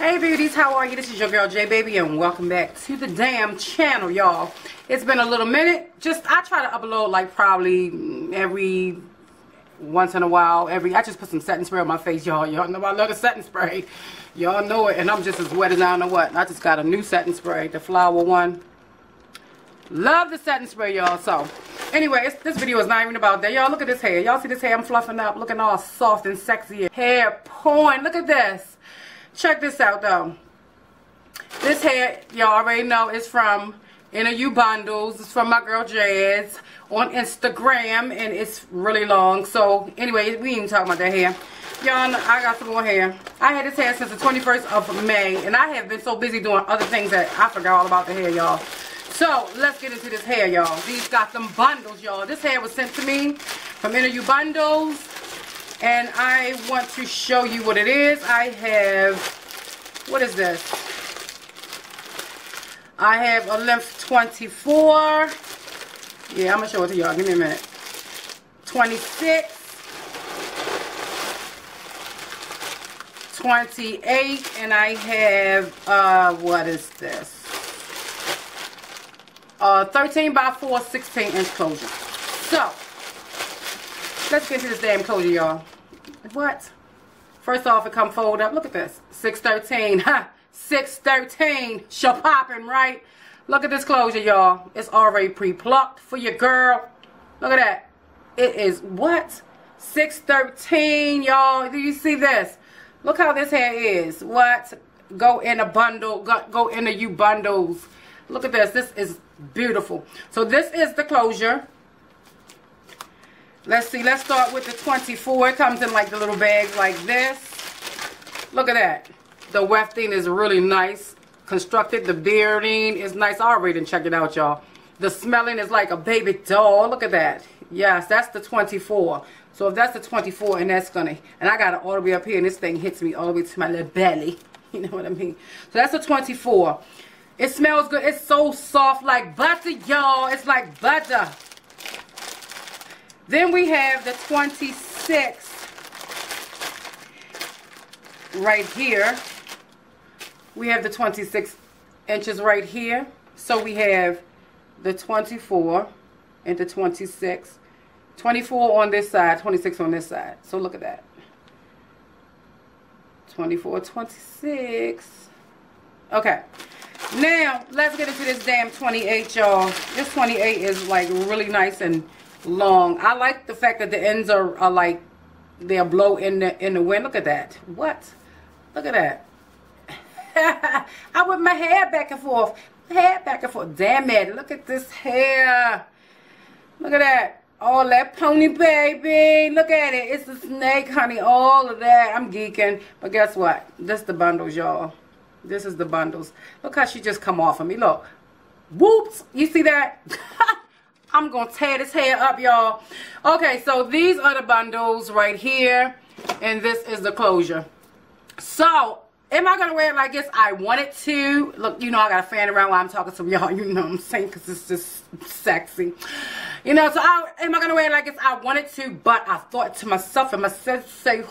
Hey beauties, how are you? This is your girl J Baby and welcome back to the damn channel, y'all. It's been a little minute. I try to upload like probably every once in a while. I just put some setting spray on my face, y'all. Y'all know I love the setting spray. Y'all know it, and I'm just as wet as I don't know what. I just got a new setting spray, the flower one. Love the setting spray, y'all. So anyway, this video is not even about that. Y'all look at this hair. Y'all see this hair I'm fluffing up, looking all soft and sexy. Hair point. Look at this. Check this out though. This hair, y'all already know, is from Inneryoubundles. It's from my girl Jazz on Instagram, and it's really long. So anyway, we ain't even talking about that hair. Y'all, I got some more hair. I had this hair since the 21st of May, and I have been so busy doing other things that I forgot all about the hair, y'all. So let's get into this hair, y'all. These got them bundles, y'all. This hair was sent to me from Inneryoubundles. And I want to show you what it is. I have, what is this? I have a length 24. Yeah, I'm going to show it to y'all. Give me a minute. 26. 28. And I have, what is this? 13 by 4, 16-inch closure. So, let's get to this damn closure, y'all. What? First off, it come fold up. Look at this. 613. Huh? 613. Popping, right? Look at this closure, y'all. It's already pre-plucked for your girl. Look at that. It is what? 613, y'all. Do you see this? Look how this hair is. What? Go in a bundle. Go into you bundles. Look at this. This is beautiful. So this is the closure. Let's see, let's start with the 24. It comes in like the little bags like this. Look at that. The wefting is really nice constructed. The bearding is nice. I already didn't check it out, y'all. The smelling is like a baby doll. Look at that. Yes, that's the 24. So if that's the 24, and that's gonna, and I got it all the way up here, and this thing hits me all the way to my little belly. You know what I mean? So that's the 24. It smells good. It's so soft like butter, y'all. It's like butter. Then we have the 26 right here. We have the 26 inches right here. So we have the 24 and the 26. 24 on this side, 26 on this side. So look at that. 24, 26. Okay. Now, let's get into this damn 28, y'all. This 28 is like really nice and long. I like the fact that the ends are like they'll blow in the wind. Look at that. What? Look at that. I whip my hair back and forth. Hair back and forth. Damn it. Look at this hair. Look at that. All that pony, baby. Look at it. It's a snake, honey. All of that. I'm geeking. But guess what? This is the bundles, y'all. This is the bundles. Look how she just come off of me. Look. Whoops. You see that? I'm going to tear this hair up, y'all. Okay, so these are the bundles right here. And this is the closure. So, am I going to wear it like this? I wanted to. Look, you know I got a fan around while I'm talking to y'all. You know what I'm saying? Because it's just sexy. You know, so am I going to wear it like this? I wanted to, but I thought to myself, and myself say,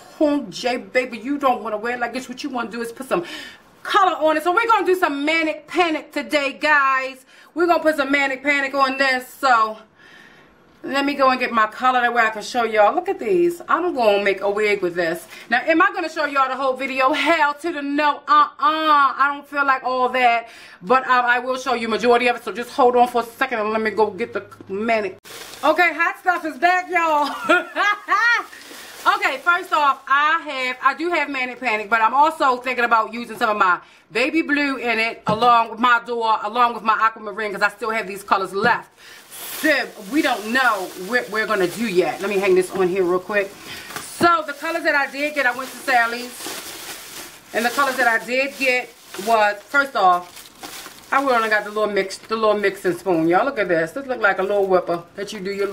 J Baby, you don't want to wear it like this. What you want to do is put some color on it. So we're going to do some Manic Panic today, guys. We're going to put some Manic Panic on this. So let me go and get my color that way I can show y'all. Look at these. I'm going to make a wig with this. Now, am I going to show y'all the whole video? Hell to the no. I don't feel like all that. But I will show you majority of it. So just hold on for a second and let me go get the Manic. Okay, hot stuff is back, y'all. Okay, first off, I do have Manic Panic, but I'm also thinking about using some of my baby blue in it, along with my along with my aquamarine, because I still have these colors left. So we don't know what we're gonna do yet. Let me hang this on here real quick. So the colors that I did get, I went to Sally's, and the colors that I did get was, first off, I only got the little mixing spoon. Y'all look at this. This look like a little whipper that you do your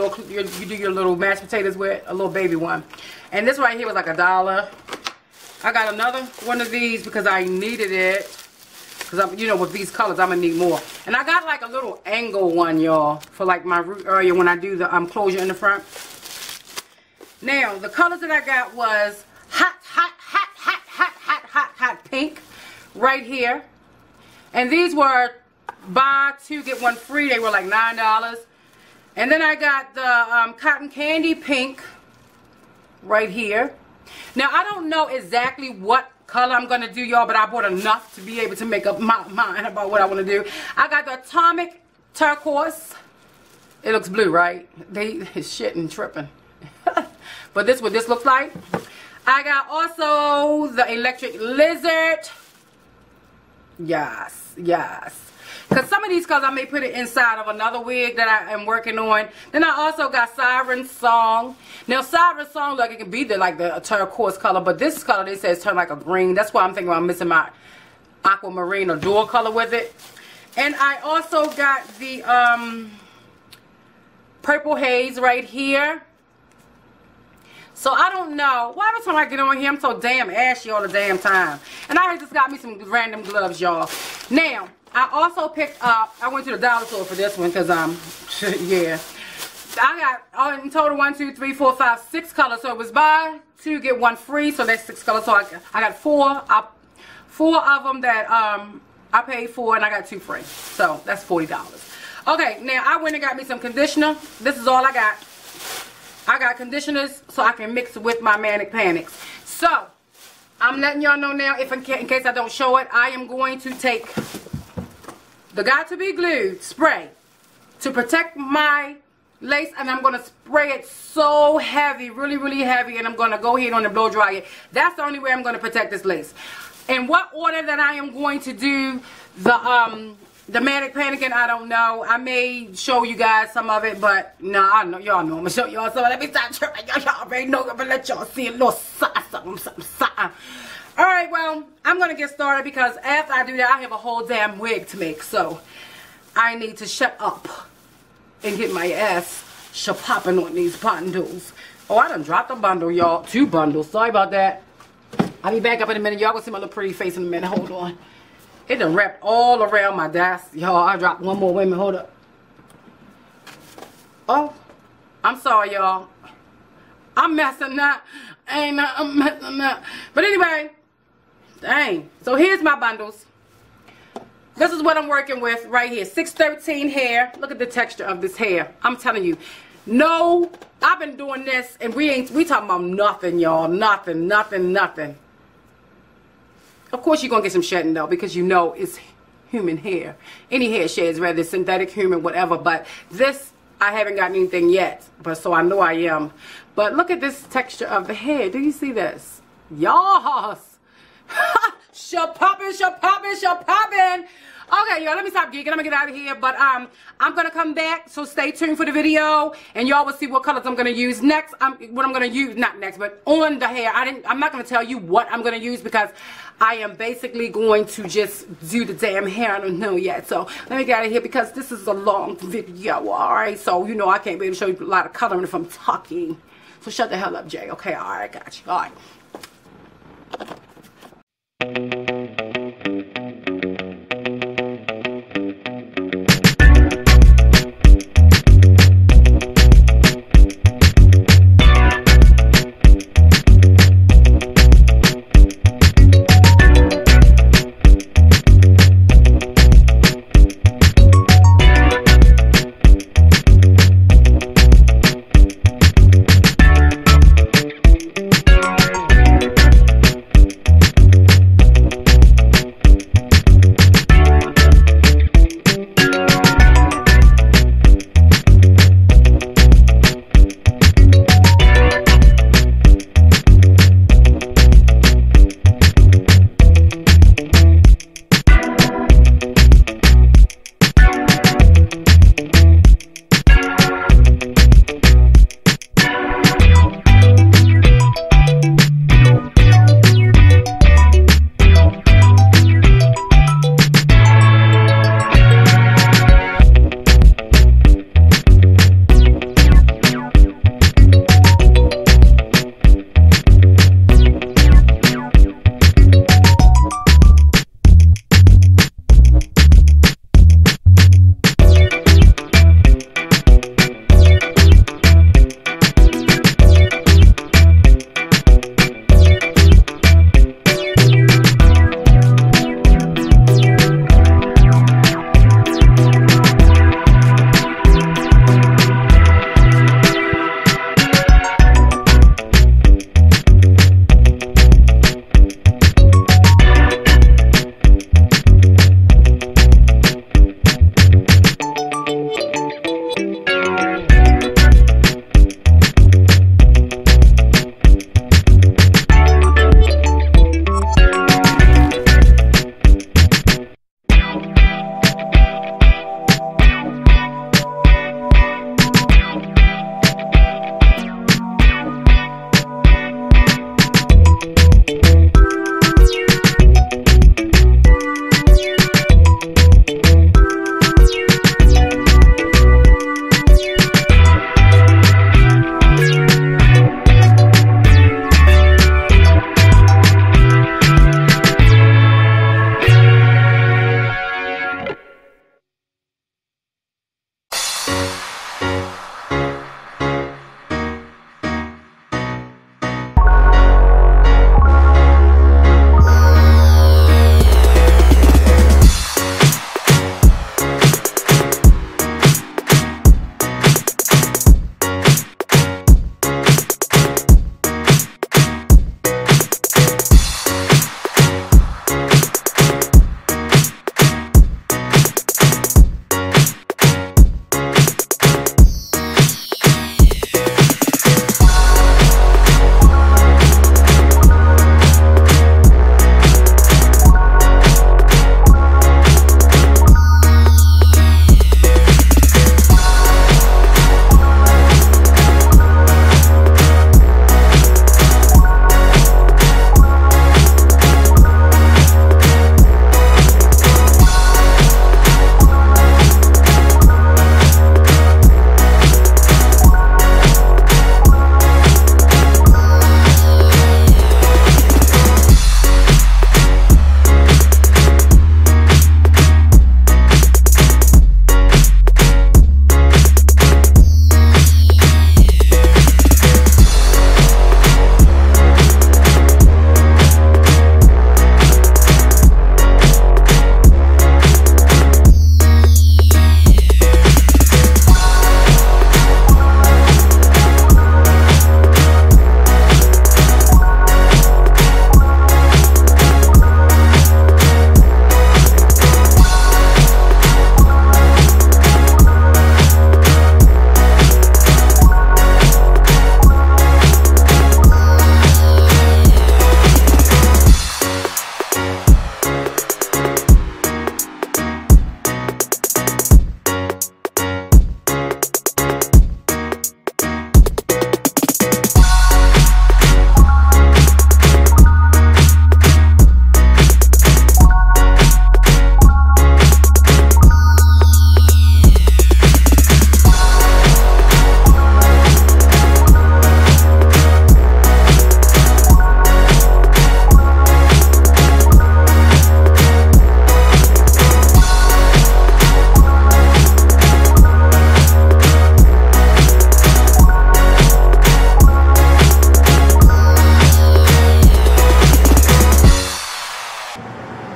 little mashed potatoes with, a little baby one. And this right here was like $1. I got another one of these because I needed it. Because, you know, with these colors, I'm going to need more. And I got like a little angle one, y'all, for like my root area when I do the closure in the front. Now, the colors that I got was hot pink, right here. And these were buy two get one free. They were like $9. And then I got the cotton candy pink right here. Now I don't know exactly what color I'm going to do, y'all, but I bought enough to be able to make up my mind about what I want to do. I got the atomic turquoise. It looks blue, right? They is shitting tripping. But this is what this looks like. I got also the electric lizard. Yes, yes. Because some of these colors I may put it inside of another wig that I am working on. Then I also got Siren Song. Now Siren Song, like it can be like the turquoise color, but this color they say is turned like a green. That's why I'm thinking about missing my aquamarine or dual color with it. And I also got the purple haze right here. So I don't know. Why every time I get on here I'm so damn ashy all the damn time. And I just got me some random gloves, y'all. Now I also picked up, I went to the dollar store for this one because yeah. I got in total 1, 2, 3, 4, 5, 6 colors. So it was buy two get one free. So that's 6 colors. So I got four of them that I paid for, and I got 2 free. So that's $40. Okay, now I went and got me some conditioner. This is all I got. I got conditioners so I can mix it with my Manic Panics. So I'm letting y'all know now, if in case I don't show it, I am going to take the Got to Be Glued spray to protect my lace, and I'm going to spray it so heavy, really, really heavy, and I'm going to go ahead on and blow dry it. That's the only way I'm going to protect this lace. In what order that I am going to do the Manic Panicking, I don't know. I may show you guys some of it, but no, I know y'all know I'm gonna show y'all. So let me start tripping. Y'all already know. I'm gonna let y'all see a little something. All right, well, I'm gonna get started because after I do that, I have a whole damn wig to make. So I need to shut up and get my ass popping on these bundles. Oh, I done dropped a bundle, y'all. 2 bundles. Sorry about that. I'll be back up in a minute. Y'all gonna see my little pretty face in a minute. Hold on. It done wrapped all around my desk. Y'all, I dropped one more. Wait a minute, hold up. Oh, I'm sorry, y'all. I'm messing up. I'm messing up. But anyway, dang. So here's my bundles. This is what I'm working with right here. 613 hair. Look at the texture of this hair. I'm telling you. No, I've been doing this and we talking about nothing, y'all. Nothing. Of course you're going to get some shedding though, because you know it's human hair. Any hair sheds, whether it's synthetic, human, whatever. But this, I haven't gotten anything yet. But so I know I am. But look at this texture of the hair. Do you see this? Yas. Shapoppin'. Okay, y'all, let me stop geeking. I'm going to get out of here. But I'm going to come back. So stay tuned for the video. And y'all will see what colors I'm going to use next. What I'm going to use, not next, but on the hair. I'm not going to tell you what I'm going to use because I am basically going to just do the damn hair. I don't know yet. So let me get out of here because this is a long video. Alright, so you know I can't be able to show you a lot of coloring if I'm talking. So shut the hell up, Jay. Okay, alright, got you. Alright.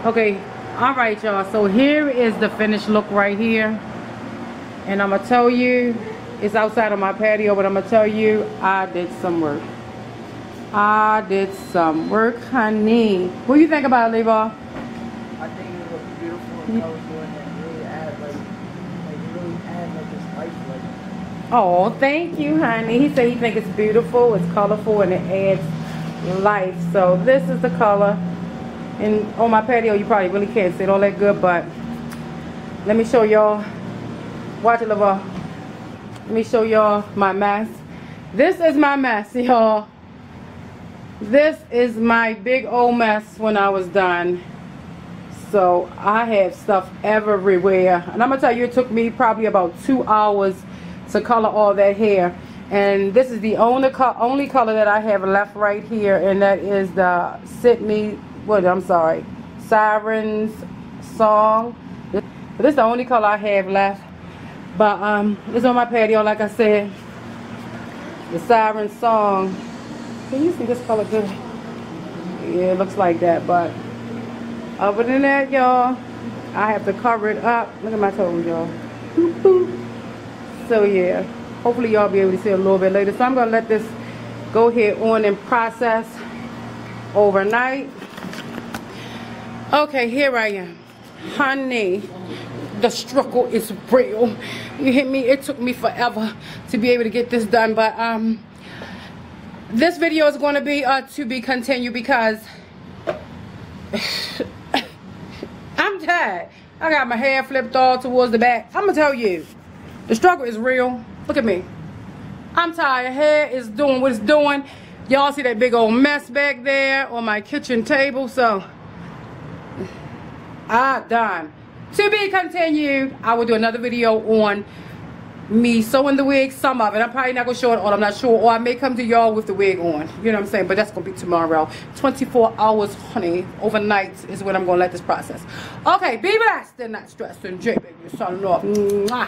Okay, all right, y'all. So here is the finished look right here. And I'm going to tell you, it's outside of my patio, but I'm going to tell you, I did some work. I did some work, honey. What do you think about it, Levar? I think it looks beautiful and colorful and it really adds like this life like. Oh, thank you, honey. He said he thinks it's beautiful, it's colorful, and it adds life. So this is the color. And on my patio, you probably really can't see it all that good, but let me show y'all. Watch it, Levar. Let me show y'all my mess. This is my mess, y'all. This is my big old mess when I was done. So I have stuff everywhere. And I'm going to tell you, it took me probably about 2 hours to color all that hair. And this is the only color that I have left right here. And that is the Siren's Song. This is the only color I have left. But it's on my patio, like I said. The Siren Song. Can you see this color good? Yeah, it looks like that. But other than that, y'all, I have to cover it up. Look at my toes, y'all. So yeah, hopefully y'all be able to see a little bit later. So I'm gonna let this go here on and process overnight. Okay, here I am, honey. The struggle is real. You hit me. It took me forever to be able to get this done, but this video is going to be continued because I'm tired. I got my hair flipped all towards the back. I'm gonna tell you, the struggle is real. Look at me. I'm tired. Hair is doing what it's doing. Y'all see that big old mess back there on my kitchen table. So done. To be continued. I will do another video on me sewing the wig, some of it. I'm probably not gonna show it all, I'm not sure, or I may come to y'all with the wig on, you know what I'm saying, but that's gonna be tomorrow. 24 hours, honey, overnight is when I'm gonna let this process. Okay, be blessed and not stressed, and J baby, signing off. Mwah.